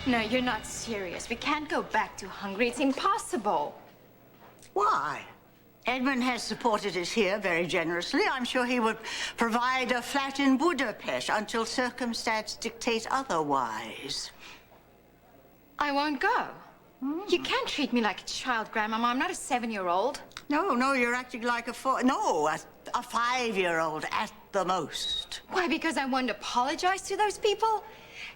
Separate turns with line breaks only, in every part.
No, you're not serious. We can't go back to Hungary. It's impossible.
Why? Edmund has supported us here very generously. I'm sure he would provide a flat in Budapest until circumstance dictates otherwise.
I won't go. You can't treat me like a child, Grandmama. I'm not a 7-year-old.
No, you're acting like a 5-year-old at the most.
Why, because I won't apologize to those people?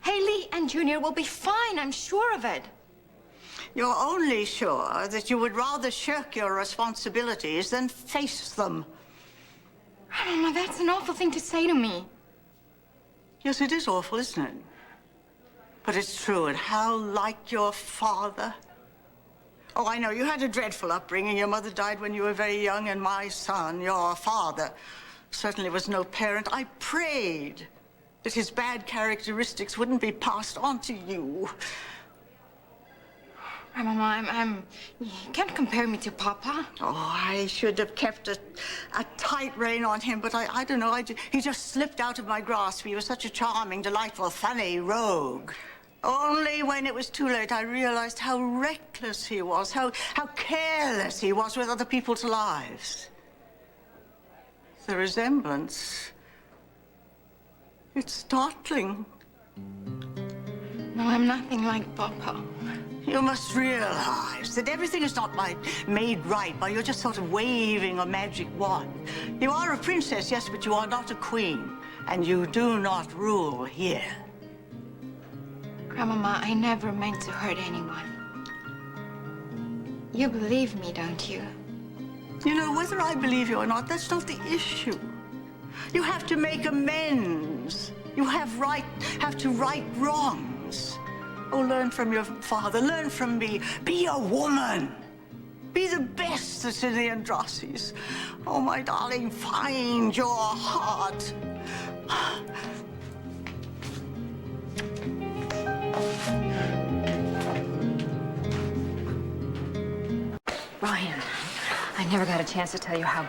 Haley and Junior will be fine, I'm sure of it.
You're only sure that you would rather shirk your responsibilities than face them.
Grandmama, that's an awful thing to say to me.
Yes, it is awful, isn't it? But it's true, and how like your father. Oh, I know, you had a dreadful upbringing. Your mother died when you were very young, and my son, your father, certainly was no parent. I prayed that his bad characteristics wouldn't be passed on to you.
Grandmama, you can't compare me to Papa.
Oh, I should have kept a tight rein on him, but I don't know, he just slipped out of my grasp. He was such a charming, delightful, funny rogue. Only when it was too late, I realized how reckless he was, how careless he was with other people's lives. The resemblance, it's startling.
No, I'm nothing like Papa.
You must realize that everything is not made right by you just sort of waving a magic wand. You are a princess, yes, but you are not a queen, and you do not rule here.
Grandmama, I never meant to hurt anyone. You believe me, don't you?
You know, whether I believe you or not, that's not the issue. You have to make amends. You have to right wrongs. Oh, learn from your father, learn from me. Be a woman. Be the best that's in the Andrassis. Oh, my darling, find your heart.
Ryan, I never got a chance to tell you how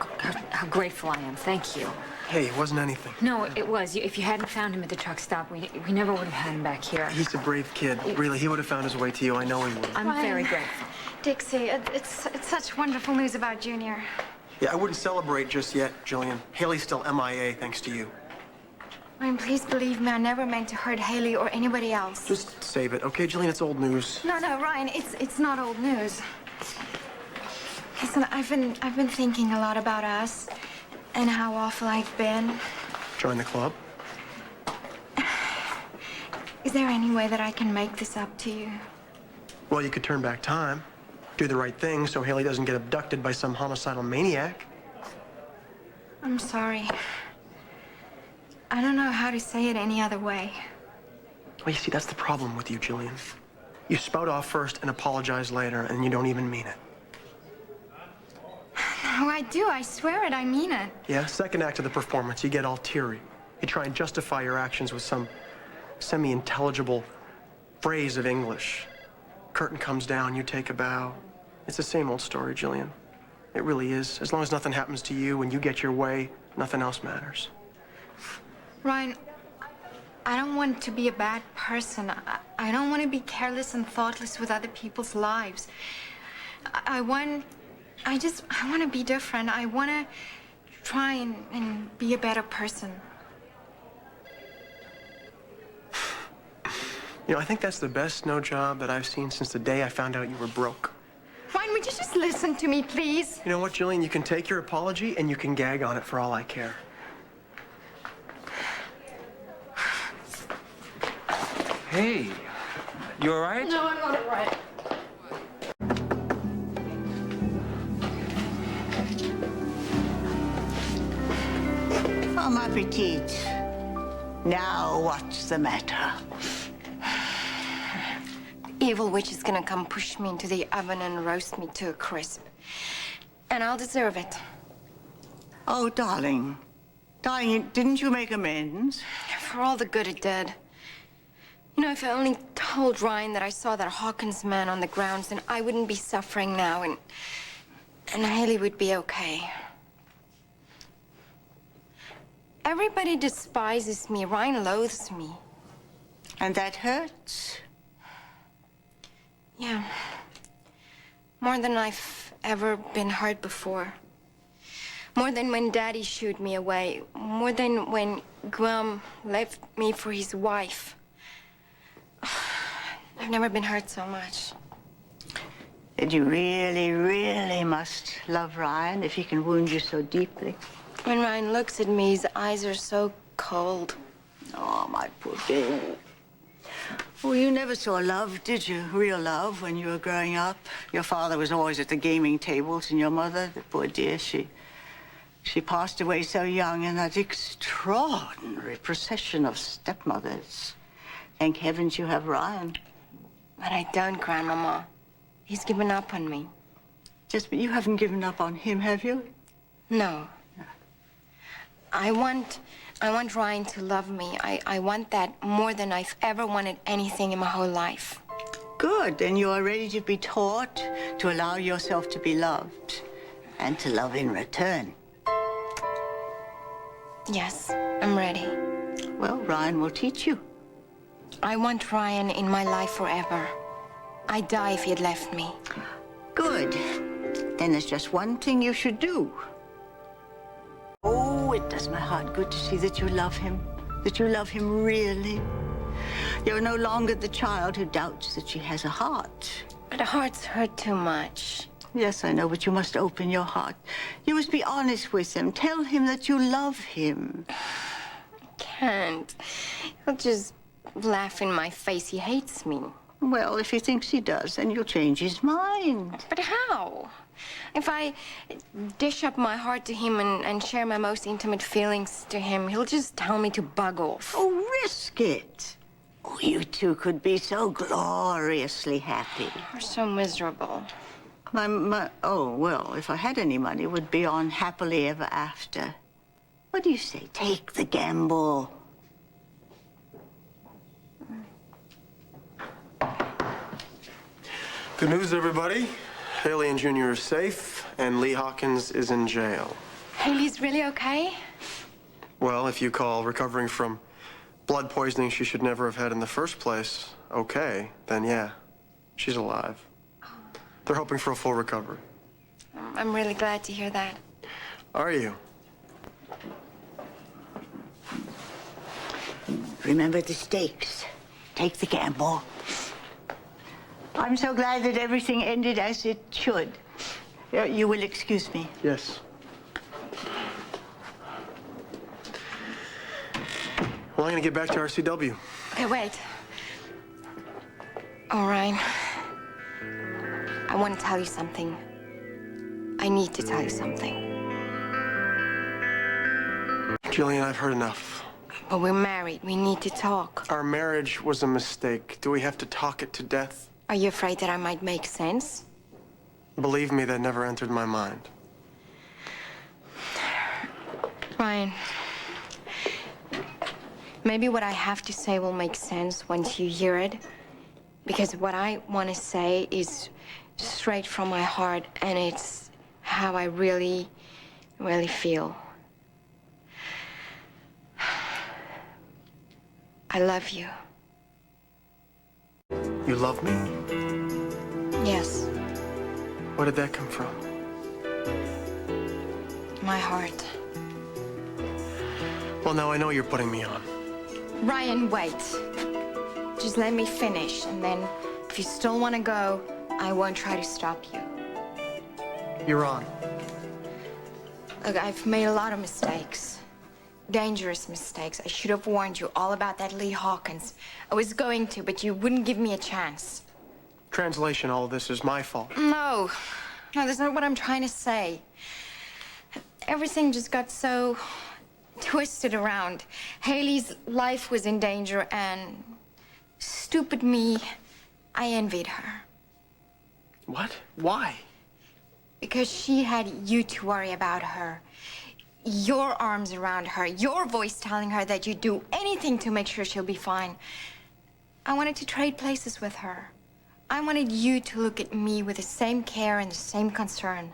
grateful I am. Thank you.
Hey, it wasn't anything.
No, it was. If you hadn't found him at the truck stop, we never would have had him back here.
He's a brave kid. Really, he would have found his way to you. I know he would.
I'm very grateful.
Dixie, it's such wonderful news about Junior.
Yeah, I wouldn't celebrate just yet, Gillian. Haley's still MIA, thanks to you.
Ryan, please believe me, I never meant to hurt Haley or anybody else.
Just save it, okay, Gillian? It's old news.
No, Ryan, it's not old news. Listen, I've been thinking a lot about us and how awful I've been.
Join the club?
Is there any way that I can make this up to you?
Well, you could turn back time, do the right thing so Haley doesn't get abducted by some homicidal maniac.
I'm sorry. I don't know how to say it any other way.
Well, you see, that's the problem with you, Gillian. You spout off first and apologize later, and you don't even mean it.
No, I do. I swear it. I mean it.
Yeah, second act of the performance, you get all teary. You try and justify your actions with some semi-intelligible phrase of English. Curtain comes down, you take a bow. It's the same old story, Gillian. It really is. As long as nothing happens to you and you get your way, nothing else matters.
Ryan, I don't want to be a bad person. I don't want to be careless and thoughtless with other people's lives. I want to be different. I want to try and be a better person.
You know, I think that's the best snow job that I've seen since the day I found out you were broke.
Ryan, would you just listen to me, please?
You know what, Gillian? You can take your apology and you can gag on it for all I care.
Hey, you all right?
No, I'm not all right.
Bon appetit. Now, what's the matter?
Evil witch is gonna come push me into the oven and roast me to a crisp. And I'll deserve it.
Oh, darling. Darling, didn't you make amends?
For all the good it did. You know, if I only told Ryan that I saw that Hawkins man on the grounds, then I wouldn't be suffering now, and Haley would be okay. Everybody despises me. Ryan loathes me.
And that hurts?
Yeah. More than I've ever been hurt before. More than when Daddy shooed me away. More than when Guam left me for his wife. I've never been hurt so much.
And you really, really must love Ryan if he can wound you so deeply.
When Ryan looks at me, his eyes are so cold.
Oh, my poor baby. Well, you never saw love, did you? Real love when you were growing up. Your father was always at the gaming tables, and your mother, the poor dear, she passed away so young in that extraordinary procession of stepmothers. Thank heavens you have Ryan.
But I don't, Grandmama. He's given up on me.
But you haven't given up on him, have you?
No. I want Ryan to love me. I want that more than I've ever wanted anything in my whole life.
Good. Then you are ready to be taught to allow yourself to be loved and to love in return.
Yes, I'm ready.
Well, Ryan will teach you.
I want Ryan in my life forever. I'd die if he had left me.
Good. Then there's just one thing you should do. Oh, it does my heart good to see that you love him really. You're no longer the child who doubts that she has a heart.
But hearts hurt too much.
Yes, I know, but you must open your heart. You must be honest with him. Tell him that you love him.
Can't. He'll just laugh in my face. He hates me.
Well, if he thinks he does, then you'll change his mind.
But how? If I dish up my heart to him and share my most intimate feelings to him, he'll just tell me to bug off.
Oh, risk it. Oh, you two could be so gloriously happy.
We're so miserable.
Oh, well, if I had any money, it would be on Happily Ever After. What do you say? Take the gamble.
Good news, everybody. Haley and Junior are safe, and Lee Hawkins is in jail.
Haley's really okay?
Well, if you call recovering from blood poisoning she should never have had in the first place okay, then yeah, she's alive. They're hoping for a full recovery.
I'm really glad to hear that.
Are you?
Remember the stakes. Take the gamble. I'm so glad that everything ended as it should. You will excuse me.
Yes. Well, I'm gonna get back to RCW.
Okay, wait. All right. I want to tell you something. I need to tell you something.
Gillian, I've heard enough.
But we're married. We need to talk.
Our marriage was a mistake. Do we have to talk it to death?
Are you afraid that I might make sense?
Believe me, that never entered my mind.
Ryan, maybe what I have to say will make sense once you hear it. Because what I want to say is straight from my heart, and it's how I really, really feel. I love you.
You love me?
Yes,
Where did that come from?
my heart.
Well, now I know you're putting me on.
Ryan, wait. Just let me finish, and then if you still want to go, I won't try to stop you.
You're on.
Look, I've made a lot of mistakes. Dangerous mistakes. I should have warned you all about that Lee Hawkins. I was going to, but you wouldn't give me a chance.
Translation, all of this is my fault.
No, that's not what I'm trying to say. Everything just got so twisted around. Haley's life was in danger, and stupid me, I envied her.
What? Why?
Because she had you to worry about her. Your arms around her, your voice telling her that you'd do anything to make sure she'll be fine. I wanted to trade places with her. I wanted you to look at me with the same care and the same concern.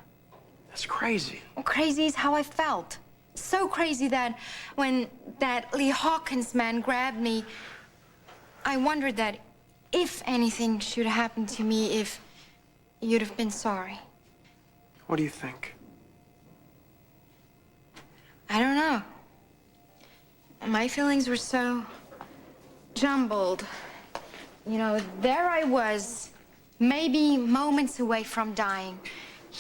That's crazy.
Well, crazy is how I felt. So crazy that when that Lee Hawkins man grabbed me, I wondered that if anything should happen to me, if you'd have been sorry.
What do you think?
I don't know. My feelings were so jumbled. You know, there I was, maybe moments away from dying.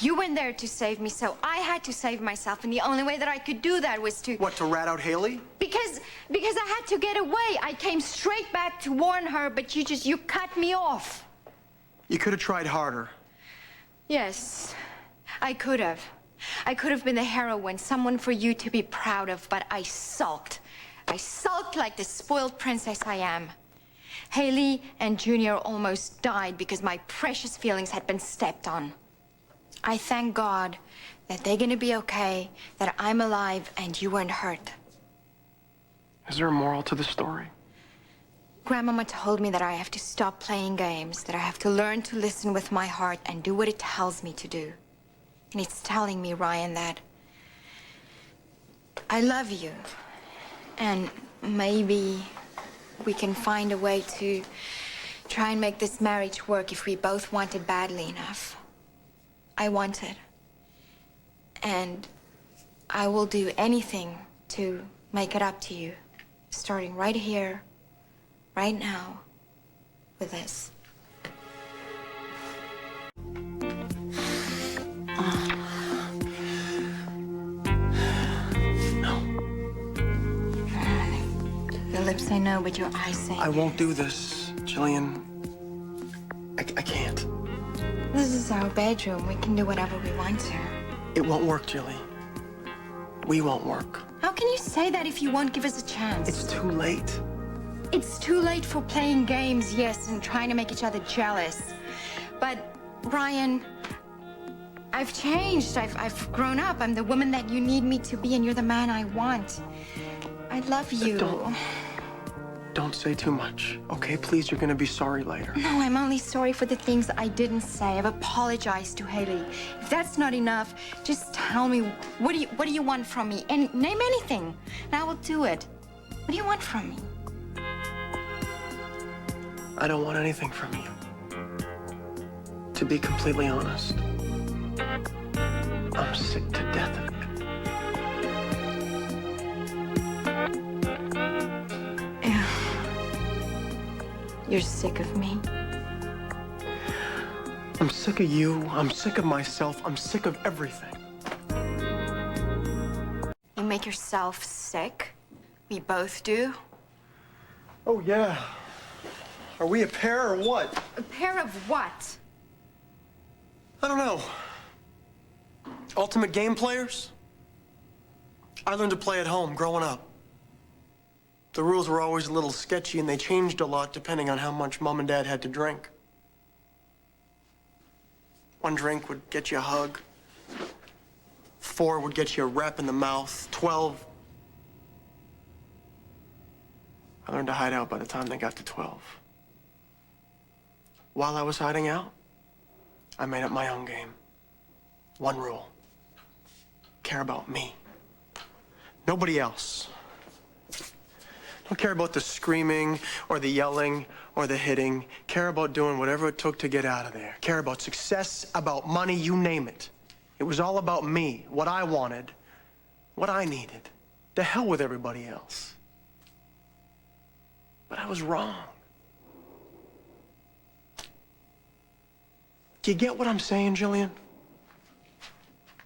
You went there to save me, so I had to save myself, and the only way that I could do that was to...
What, to rat out Haley?
Because I had to get away. I came straight back to warn her, but you cut me off.
You could have tried harder.
Yes, I could have. I could have been the heroine, someone for you to be proud of, but I sulked. I sulked like the spoiled princess I am. Haley and Junior almost died because my precious feelings had been stepped on. I thank God that they're gonna be okay, that I'm alive and you weren't hurt.
Is there a moral to the story?
Grandmama told me that I have to stop playing games, that I have to learn to listen with my heart and do what it tells me to do. And it's telling me, Ryan, that I love you. And maybe we can find a way to try and make this marriage work if we both want it badly enough. I want it. And I will do anything to make it up to you, starting right here, right now, with this. Your lips say no, but your eyes say
I won't do this, Gillian. I can't.
This is our bedroom. We can do whatever we want to.
It won't work, Gilly. We won't work.
How can you say that if you won't give us a chance?
It's too late.
It's too late for playing games, yes, and trying to make each other jealous. But, Ryan, I've changed. I've grown up. I'm the woman that you need me to be, and you're the man I want. I love you.
Don't say too much, okay? Please, you're gonna be sorry later.
No, I'm only sorry for the things I didn't say. I've apologized to Haley. If that's not enough, just tell me, what do you want from me? And name anything, and I will do it. What do you want from me?
I don't want anything from you. To be completely honest, I'm sick to death of you.
You're sick of me?
I'm sick of you. I'm sick of myself. I'm sick of everything.
You make yourself sick? We both do?
Oh, yeah. Are we a pair or what?
A pair of what?
I don't know. Ultimate game players? I learned to play at home growing up. The rules were always a little sketchy, and they changed a lot depending on how much Mom and Dad had to drink. One drink would get you a hug. 4 would get you a rep in the mouth. 12... I learned to hide out by the time they got to 12. While I was hiding out, I made up my own game. One rule. Care about me. Nobody else. Don't care about the screaming or the yelling or the hitting. Care about doing whatever it took to get out of there. Care about success, about money, you name it. It was all about me, what I wanted, what I needed. The hell with everybody else. But I was wrong. Do you get what I'm saying, Gillian?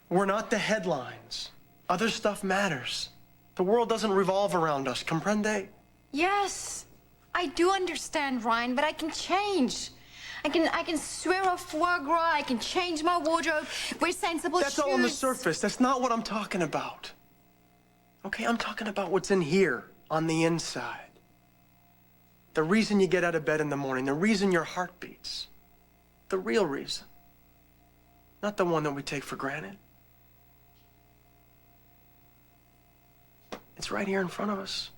We're not the headlines. Other stuff matters. The world doesn't revolve around us, comprende?
Yes, I do understand, Ryan, but I can change. I can swear off foie gras, I can change my wardrobe, wear sensible shoes.
That's all on the surface. That's not what I'm talking about. Okay, I'm talking about what's in here, on the inside. The reason you get out of bed in the morning, the reason your heart beats. The real reason. Not the one that we take for granted. It's right here in front of us.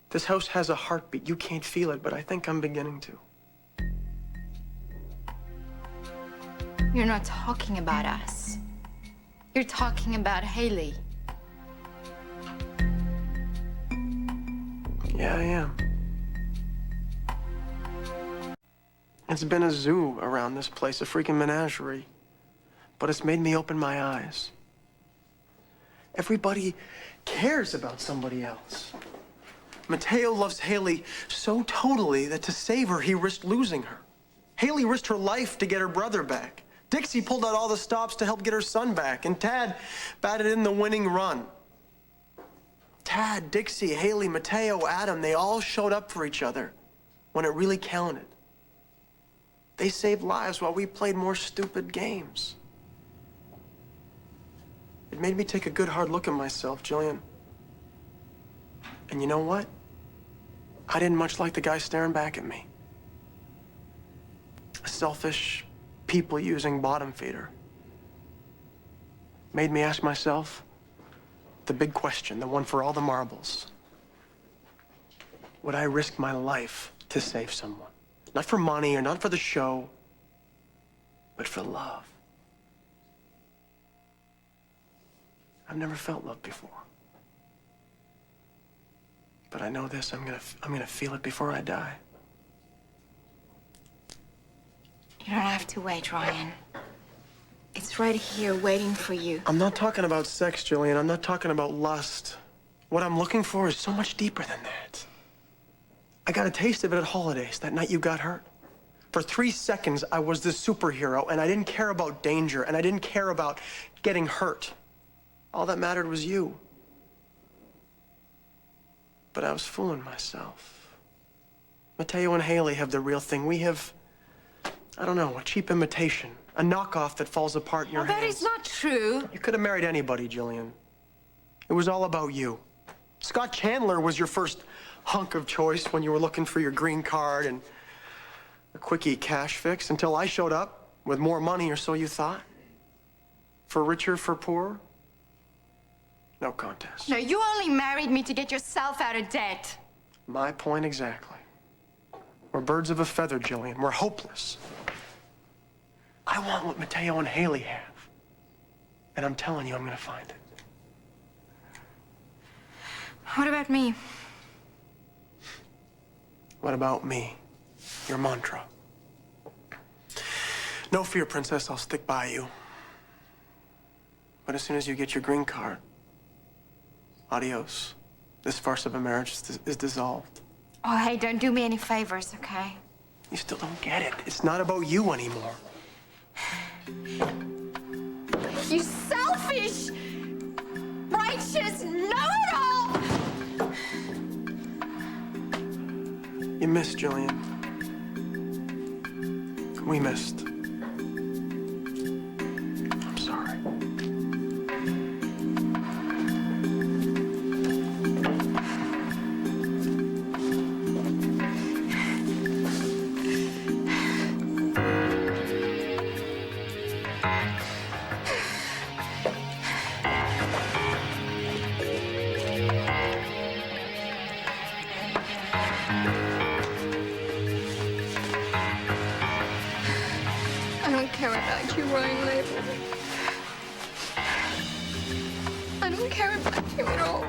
This house has a heartbeat. You can't feel it, but I think I'm beginning to.
You're not talking about us. You're talking about Haley.
Yeah, I am. It's been a zoo around this place, a freaking menagerie. But it's made me open my eyes. Everybody cares about somebody else. Mateo loves Haley so totally that to save her, he risked losing her. Haley risked her life to get her brother back. Dixie pulled out all the stops to help get her son back, and Tad batted in the winning run. Tad, Dixie, Haley, Mateo, Adam, they all showed up for each other when it really counted. They saved lives while we played more stupid games. It made me take a good hard look at myself, Gillian. And you know what? I didn't much like the guy staring back at me. A selfish, people-using bottom feeder. Made me ask myself the big question, the one for all the marbles. Would I risk my life to save someone? Not for money or not for the show, but for love. I've never felt love before. But I know this, I'm gonna feel it before I die.
You don't have to wait, Ryan. It's right here waiting for you.
I'm not talking about sex, Gillian. I'm not talking about lust. What I'm looking for is so much deeper than that. I got a taste of it at holidays, that night you got hurt. For 3 seconds, I was this superhero, and I didn't care about danger, and I didn't care about getting hurt. All that mattered was you. But I was fooling myself. Mateo and Haley have the real thing. We have, I don't know, a cheap imitation. A knockoff that falls apart in your hands.
That is not true.
You could have married anybody, Gillian. It was all about you. Scott Chandler was your first hunk of choice when you were looking for your green card and a quickie cash fix until I showed up with more money, or so you thought. For richer, for poorer. No contest.
No, you only married me to get yourself out of debt.
My point exactly. We're birds of a feather, Gillian. We're hopeless. I want what Mateo and Haley have. And I'm telling you, I'm gonna find it.
What about me?
What about me? Your mantra. No fear, Princess, I'll stick by you. But as soon as you get your green card, adios. This farce of a marriage is dissolved.
Oh, hey, don't do me any favors, okay?
You still don't get it. It's not about you anymore.
You selfish, righteous, know-it-all!
You missed, Gillian. We missed. I'm sorry.
I don't care about you, Ryan Label. I don't care about you at all.